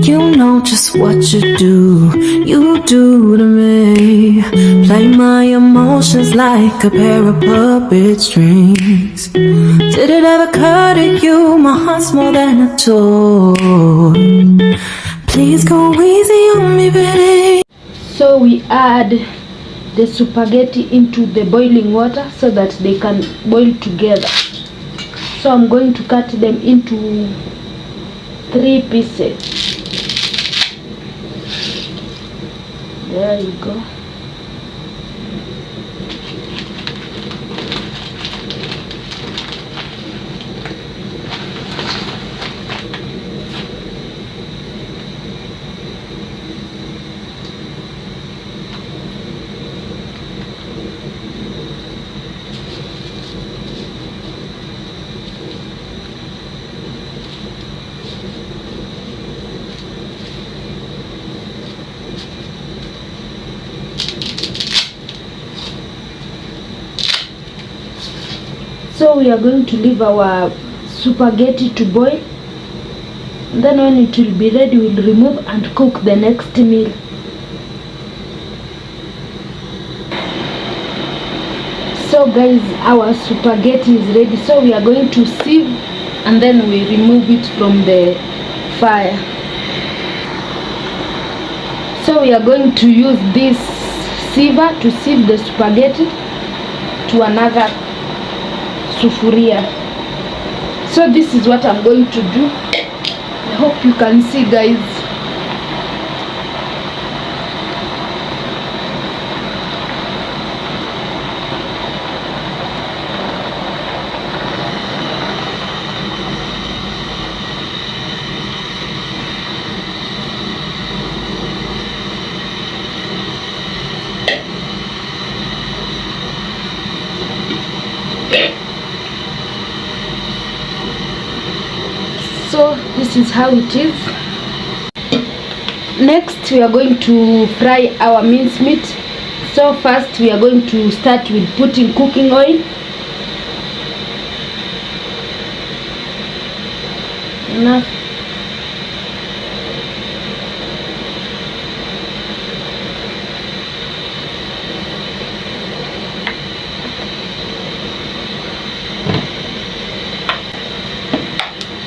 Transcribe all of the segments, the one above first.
You know just what you do to me. Play my emotions like a pair of puppet strings. Did it ever occur to you my heart's more than a toy? Please go easy on me, baby. So we add the spaghetti into the boiling water so that they can boil together. So I'm going to cut them into 3 pieces. There you go. So we are going to leave our spaghetti to boil. Then when it will be ready, we'll remove and cook the next meal. So guys, our spaghetti is ready. So we are going to sieve and then we remove it from the fire. So we are going to use this sieve to sieve the spaghetti to another sufuria. So this is what I'm going to do. I hope you can see, guys. So this is how it is. Next we are going to fry our mincemeat. So first we are going to start with putting cooking oil. Enough.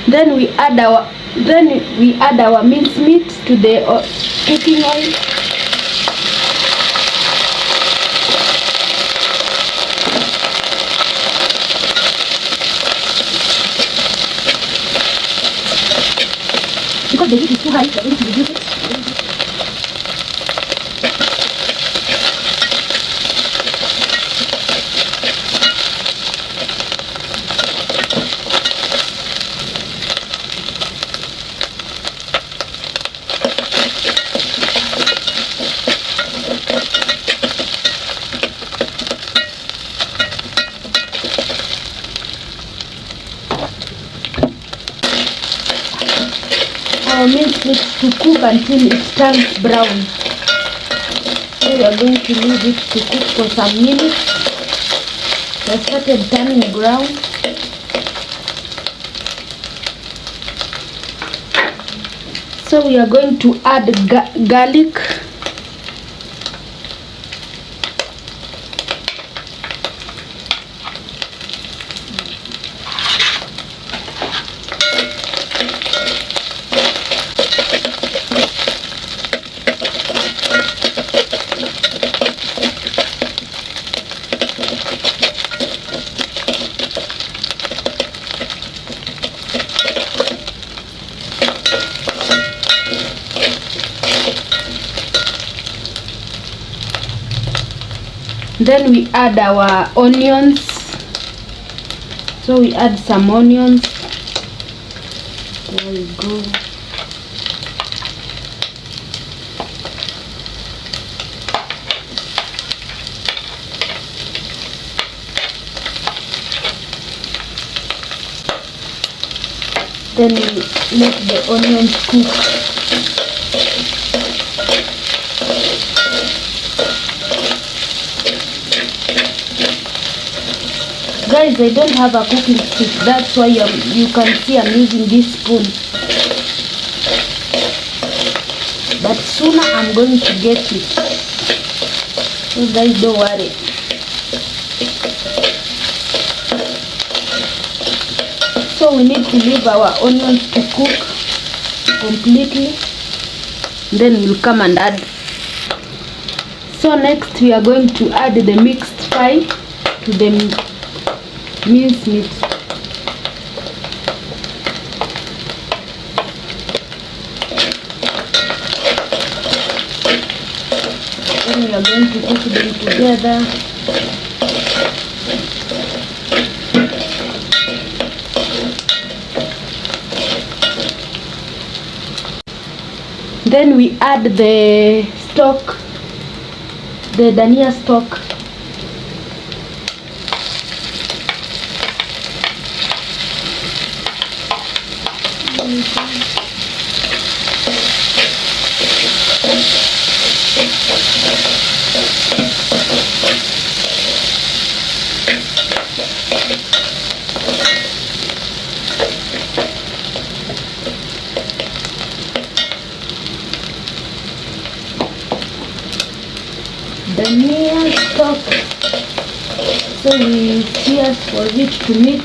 Then we add our mincemeat to the cooking oil. Because the heat is too high, we are going to reduce it. Our mincemeat to cook until it turns brown. So we are going to leave it to cook for some minutes. It has started turning brown. So we are going to add garlic. Then we add our onions. So we add some onions. There we go. Then we let the onions cook. Guys, I don't have a cooking stick, that's why you can see I'm using this spoon. but sooner I'm going to get it. So guys, don't worry. So we need to leave our onions to cook completely, then we'll come and add. So next we are going to add the mixed pie to the minced meat. Then we are going to cook them together. Then we add the stock, the dania stock. Dania stock. So we cheers for it to mix.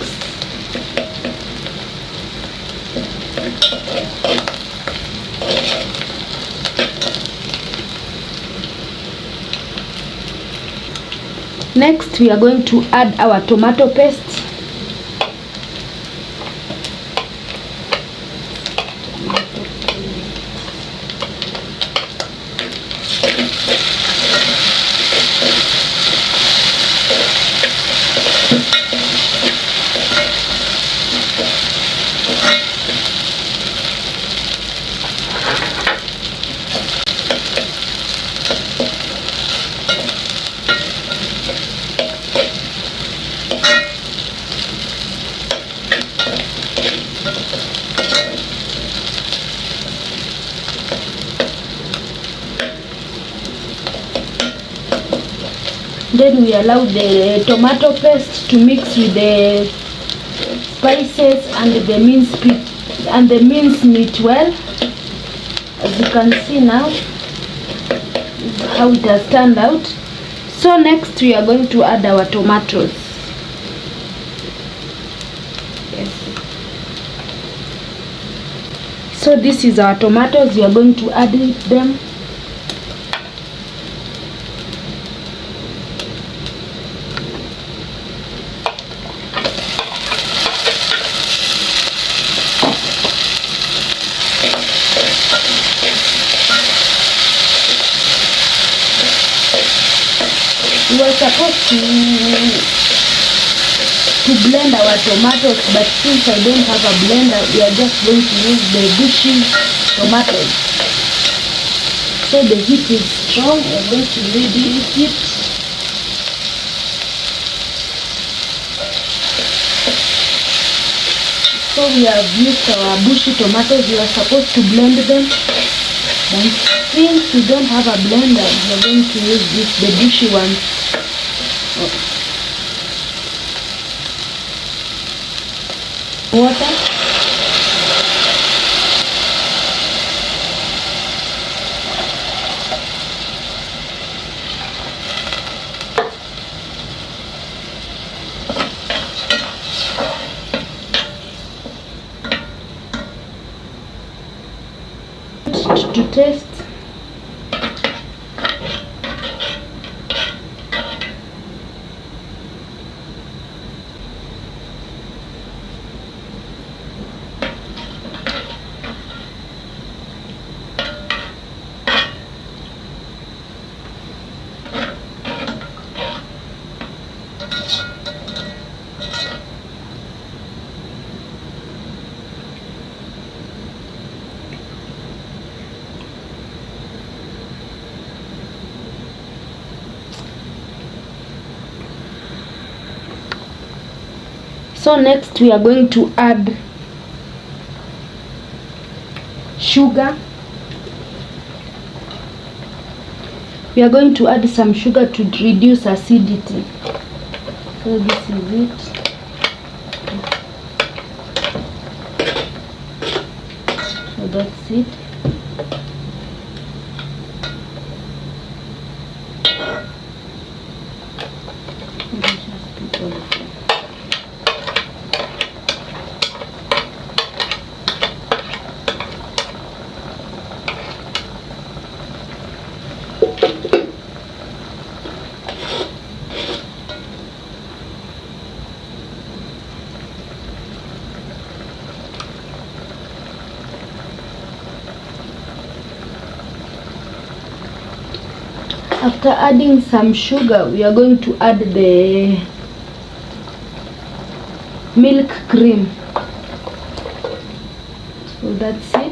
Next we are going to add our tomato paste. Then we allow the tomato paste to mix with the spices and the minced meat well. As you can see now, this is how it has turned out. So next we are going to add our tomatoes. Yes. So this is our tomatoes. We are going to add them. We were supposed to blend our tomatoes, but since I don't have a blender, we are just going to use the bushy tomatoes. So the heat is strong. We are going to reduce it. So we have used our bushy tomatoes. We are supposed to blend them. And since we don't have a blender, we are going to use the bushy one. Water. To taste. So next we are going to add sugar. We are going to add some sugar to reduce acidity. So this is it. So that's it. After adding some sugar, we are going to add the milk cream. So that's it.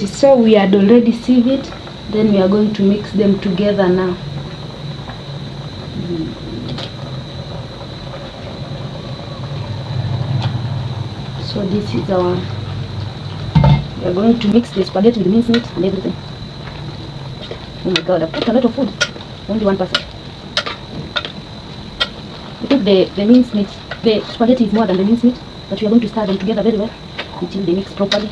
So we had already sieved it, then we are going to mix them together now. So this is our, we are going to mix the spaghetti with minced meat and everything. Oh my god, I've put a lot of food, only one person. I think the minced meat, the spaghetti is more than the minced meat, but we are going to stir them together very well until they mix properly.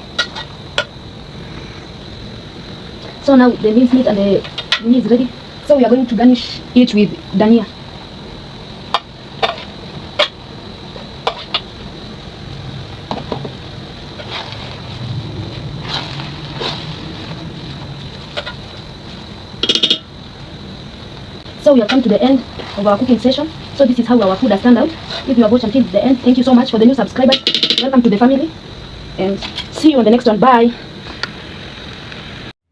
So now the minced meat and the meat is ready. So we are going to garnish it with dania. So we have come to the end of our cooking session. So this is how our food has turned out. If you have watched until the end, thank you so much. For the new subscribers, welcome to the family, and see you on the next one. Bye.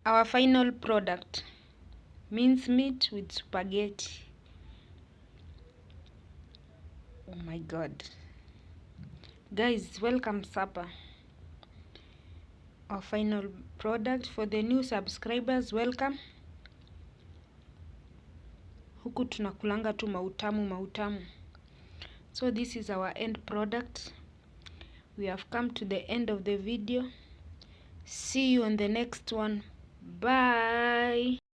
Our final product, mincemeat with spaghetti. Oh my god, guys, welcome supper. Our final product for the new subscribers, welcome. Huku tunakulanga tu mautamu. So this is our end product. We have come to the end of the video. See you on the next one. Bye.